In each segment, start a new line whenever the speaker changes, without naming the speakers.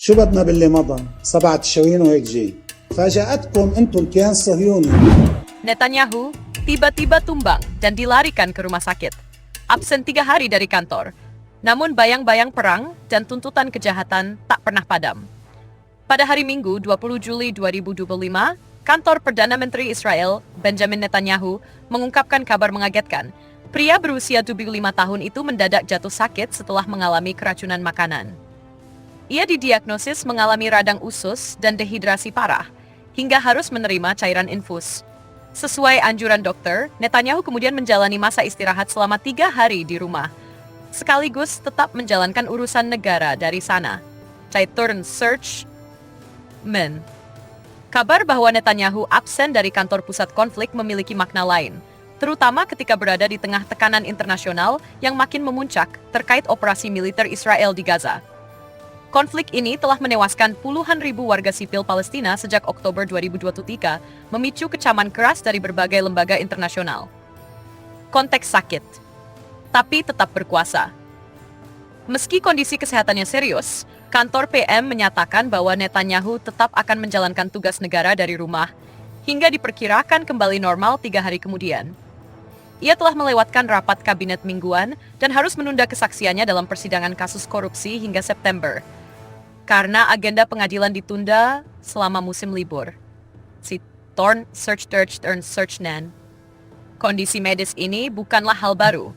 شو بدنا باللي مضى 7 تشاوين وهيك جاي فاجأتكم انتم الكيان الصهيوني.
Netanyahu tiba-tiba tumbang dan dilarikan ke rumah sakit. Absen 3 hari dari kantor. Namun bayang-bayang perang dan tuntutan kejahatan tak pernah padam. Pada hari Minggu 20 Juli 2025, kantor Perdana Menteri Israel, Benjamin Netanyahu, mengungkapkan kabar mengagetkan. Pria berusia 75 tahun itu mendadak jatuh sakit setelah mengalami keracunan makanan. Ia didiagnosis mengalami radang usus dan dehidrasi parah, hingga harus menerima cairan infus. Sesuai anjuran dokter, Netanyahu kemudian menjalani masa istirahat selama 3 hari di rumah, sekaligus tetap menjalankan urusan negara dari sana. Turn search men. Kabar bahwa Netanyahu absen dari kantor pusat konflik memiliki makna lain, terutama ketika berada di tengah tekanan internasional yang makin memuncak terkait operasi militer Israel di Gaza. Konflik ini telah menewaskan puluhan ribu warga sipil Palestina sejak Oktober 2023, memicu kecaman keras dari berbagai lembaga internasional. Konteks sakit, tapi tetap berkuasa. Meski kondisi kesehatannya serius, kantor PM menyatakan bahwa Netanyahu tetap akan menjalankan tugas negara dari rumah, hingga diperkirakan kembali normal 3 hari kemudian. Ia telah melewatkan rapat kabinet mingguan dan harus menunda kesaksiannya dalam persidangan kasus korupsi hingga September, karena agenda pengadilan ditunda selama musim libur. Turn search nan. Kondisi medis ini bukanlah hal baru.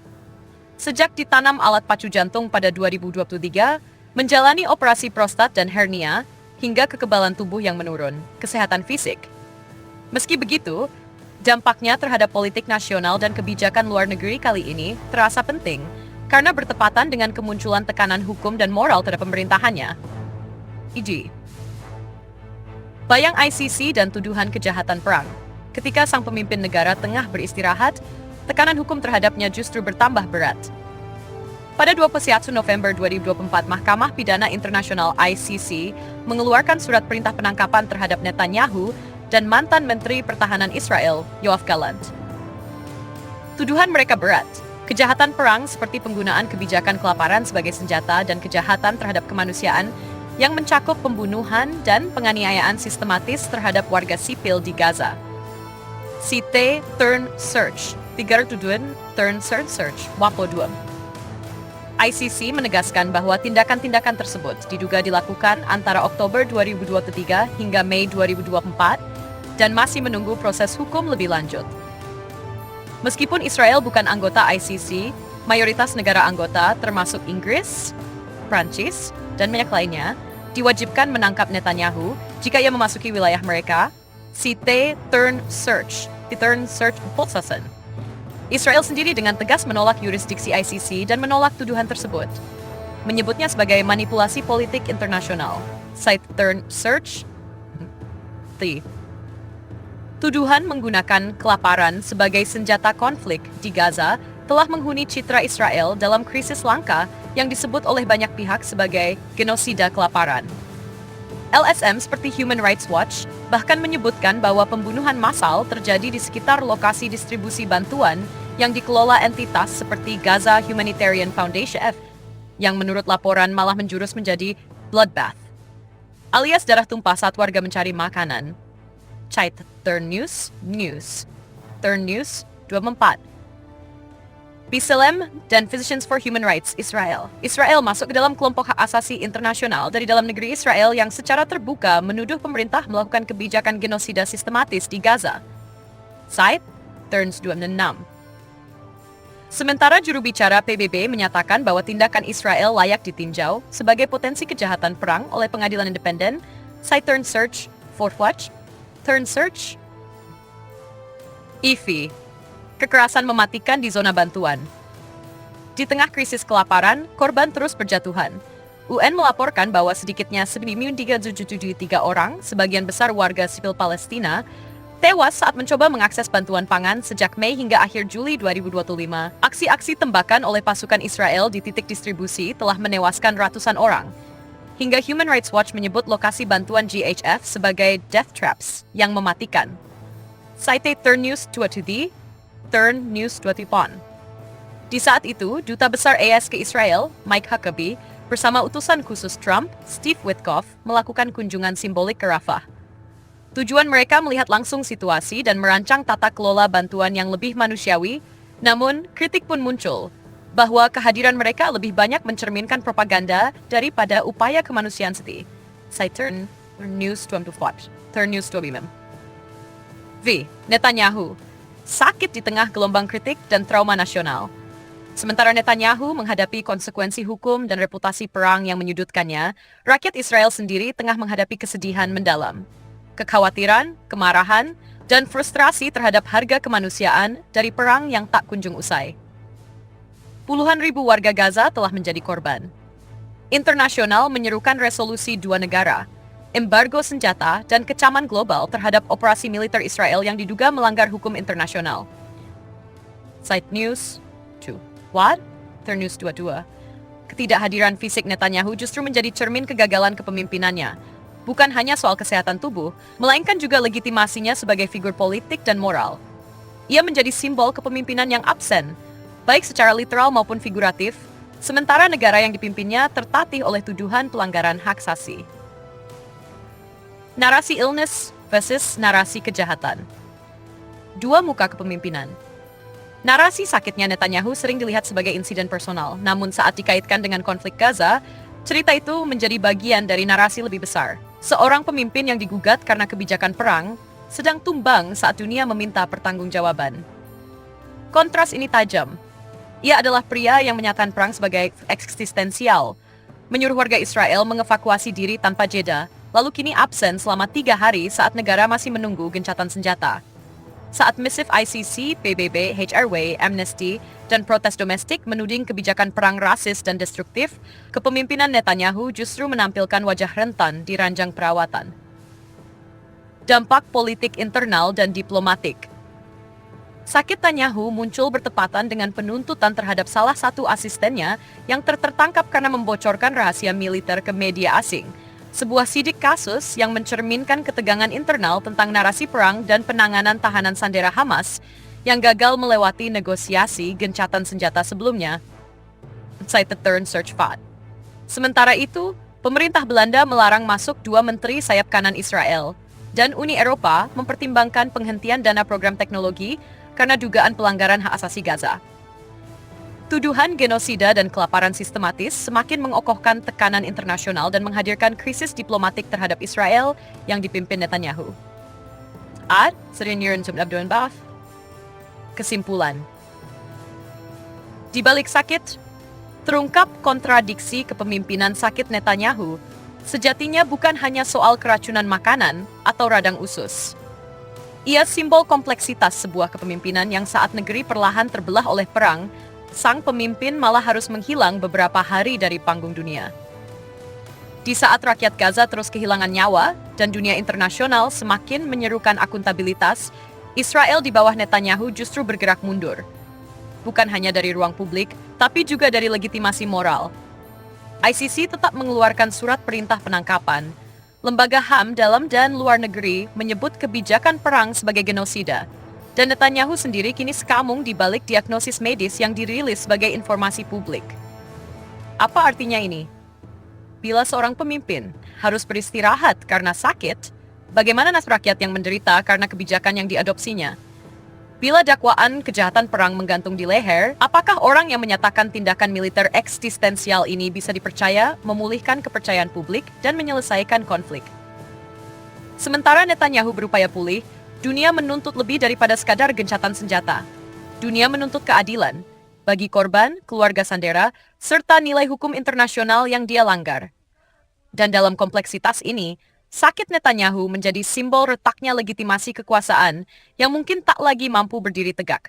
Sejak ditanam alat pacu jantung pada 2023, menjalani operasi prostat dan hernia, hingga kekebalan tubuh yang menurun, kesehatan fisik. Meski begitu, dampaknya terhadap politik nasional dan kebijakan luar negeri kali ini terasa penting, karena bertepatan dengan kemunculan tekanan hukum dan moral terhadap pemerintahannya. E.g. bayang ICC dan tuduhan kejahatan perang. Ketika sang pemimpin negara tengah beristirahat, tekanan hukum terhadapnya justru bertambah berat. Pada 21 November 2024, Mahkamah Pidana Internasional ICC mengeluarkan surat perintah penangkapan terhadap Netanyahu dan mantan Menteri Pertahanan Israel, Yoav Gallant. Tuduhan mereka berat, kejahatan perang seperti penggunaan kebijakan kelaparan sebagai senjata dan kejahatan terhadap kemanusiaan yang mencakup pembunuhan dan penganiayaan sistematis terhadap warga sipil di Gaza. Site Turn Search, Turn Search, Wapo 2. ICC menegaskan bahwa tindakan-tindakan tersebut diduga dilakukan antara Oktober 2023 hingga Mei 2024 dan masih menunggu proses hukum lebih lanjut. Meskipun Israel bukan anggota ICC, mayoritas negara anggota termasuk Inggris, Prancis, dan banyak lainnya diwajibkan menangkap Netanyahu jika ia memasuki wilayah mereka. Site Turn Search Prosessen. Israel sendiri dengan tegas menolak yurisdiksi ICC dan menolak tuduhan tersebut, menyebutnya sebagai manipulasi politik internasional. Site Turn Search. Tuduhan menggunakan kelaparan sebagai senjata konflik di Gaza telah menghuni citra Israel dalam krisis langka yang disebut oleh banyak pihak sebagai genosida kelaparan. LSM seperti Human Rights Watch bahkan menyebutkan bahwa pembunuhan massal terjadi di sekitar lokasi distribusi bantuan yang dikelola entitas seperti Gaza Humanitarian Foundation, yang menurut laporan malah menjurus menjadi bloodbath, alias darah tumpah saat warga mencari makanan. Turn News 24. B'Tselem dan Physicians for Human Rights Israel. Israel masuk ke dalam kelompok hak asasi internasional dari dalam negeri Israel yang secara terbuka menuduh pemerintah melakukan kebijakan genosida sistematis di Gaza. Site Turns 26. Sementara juru bicara PBB menyatakan bahwa tindakan Israel layak ditinjau sebagai potensi kejahatan perang oleh pengadilan independen. Site Turn Search Forwatch. Turn Search. IFI. Kekerasan mematikan di zona bantuan. Di tengah krisis kelaparan, korban terus berjatuhan. UN melaporkan bahwa sedikitnya 1.373 orang, sebagian besar warga sipil Palestina, tewas saat mencoba mengakses bantuan pangan sejak Mei hingga akhir Juli 2025. Aksi-aksi tembakan oleh pasukan Israel di titik distribusi telah menewaskan ratusan orang. Hingga Human Rights Watch menyebut lokasi bantuan GHF sebagai death traps yang mematikan. Site Turn News 22. Turn News 20. Di saat itu, Duta Besar AS ke Israel, Mike Huckabee, bersama utusan khusus Trump, Steve Witkoff, melakukan kunjungan simbolik ke Rafah. Tujuan mereka melihat langsung situasi dan merancang tata kelola bantuan yang lebih manusiawi, namun kritik pun muncul bahwa kehadiran mereka lebih banyak mencerminkan propaganda daripada upaya kemanusiaan seti. Saya Turn News 24. Turn News 25. V. Netanyahu sakit di tengah gelombang kritik dan trauma nasional. Sementara Netanyahu menghadapi konsekuensi hukum dan reputasi perang yang menyudutkannya, rakyat Israel sendiri tengah menghadapi kesedihan mendalam. Kekhawatiran, kemarahan, dan frustrasi terhadap harga kemanusiaan dari perang yang tak kunjung usai. Puluhan ribu warga Gaza telah menjadi korban. Internasional menyerukan resolusi dua negara, embargo senjata, dan kecaman global terhadap operasi militer Israel yang diduga melanggar hukum internasional. Site News 2. What? Turn News 22. Ketidakhadiran fisik Netanyahu justru menjadi cermin kegagalan kepemimpinannya. Bukan hanya soal kesehatan tubuh, melainkan juga legitimasinya sebagai figur politik dan moral. Ia menjadi simbol kepemimpinan yang absen, baik secara literal maupun figuratif, sementara negara yang dipimpinnya tertatih oleh tuduhan pelanggaran hak asasi. Narasi illness versus narasi kejahatan. Dua muka kepemimpinan. Narasi sakitnya Netanyahu sering dilihat sebagai insiden personal, namun saat dikaitkan dengan konflik Gaza, cerita itu menjadi bagian dari narasi lebih besar. Seorang pemimpin yang digugat karena kebijakan perang sedang tumbang saat dunia meminta pertanggungjawaban. Kontras ini tajam. Ia adalah pria yang menyatakan perang sebagai eksistensial, menyuruh warga Israel mengevakuasi diri tanpa jeda, lalu kini absen selama 3 hari saat negara masih menunggu gencatan senjata. Saat misif ICC, PBB, HRW, Amnesty, dan protes domestik menuding kebijakan perang rasis dan destruktif, kepemimpinan Netanyahu justru menampilkan wajah rentan di ranjang perawatan. Dampak politik internal dan diplomatik. Sakit Netanyahu muncul bertepatan dengan penuntutan terhadap salah satu asistennya yang tertangkap karena membocorkan rahasia militer ke media asing. Sebuah sidik kasus yang mencerminkan ketegangan internal tentang narasi perang dan penanganan tahanan sandera Hamas yang gagal melewati negosiasi gencatan senjata sebelumnya. Site Turn Search Fat. Sementara itu, pemerintah Belanda melarang masuk 2 menteri sayap kanan Israel, dan Uni Eropa mempertimbangkan penghentian dana program teknologi karena dugaan pelanggaran hak asasi Gaza. Tuduhan genosida dan kelaparan sistematis semakin mengokohkan tekanan internasional dan menghadirkan krisis diplomatik terhadap Israel yang dipimpin Netanyahu. Kesimpulan. Di balik sakit, terungkap kontradiksi kepemimpinan sakit Netanyahu, sejatinya bukan hanya soal keracunan makanan atau radang usus. Ia simbol kompleksitas sebuah kepemimpinan yang saat negeri perlahan terbelah oleh perang, sang pemimpin malah harus menghilang beberapa hari dari panggung dunia. Di saat rakyat Gaza terus kehilangan nyawa dan dunia internasional semakin menyerukan akuntabilitas, Israel di bawah Netanyahu justru bergerak mundur. Bukan hanya dari ruang publik, tapi juga dari legitimasi moral. ICC tetap mengeluarkan surat perintah penangkapan. Lembaga HAM dalam dan luar negeri menyebut kebijakan perang sebagai genosida. Dan Netanyahu sendiri kini sekamung di balik diagnosis medis yang dirilis sebagai informasi publik. Apa artinya ini? Bila seorang pemimpin harus beristirahat karena sakit, bagaimana nasib rakyat yang menderita karena kebijakan yang diadopsinya? Bila dakwaan kejahatan perang menggantung di leher, apakah orang yang menyatakan tindakan militer eksistensial ini bisa dipercaya memulihkan kepercayaan publik dan menyelesaikan konflik? Sementara Netanyahu berupaya pulih, dunia menuntut lebih daripada sekadar gencatan senjata. Dunia menuntut keadilan bagi korban, keluarga sandera, serta nilai hukum internasional yang dia langgar. Dan dalam kompleksitas ini, sakit Netanyahu menjadi simbol retaknya legitimasi kekuasaan yang mungkin tak lagi mampu berdiri tegak.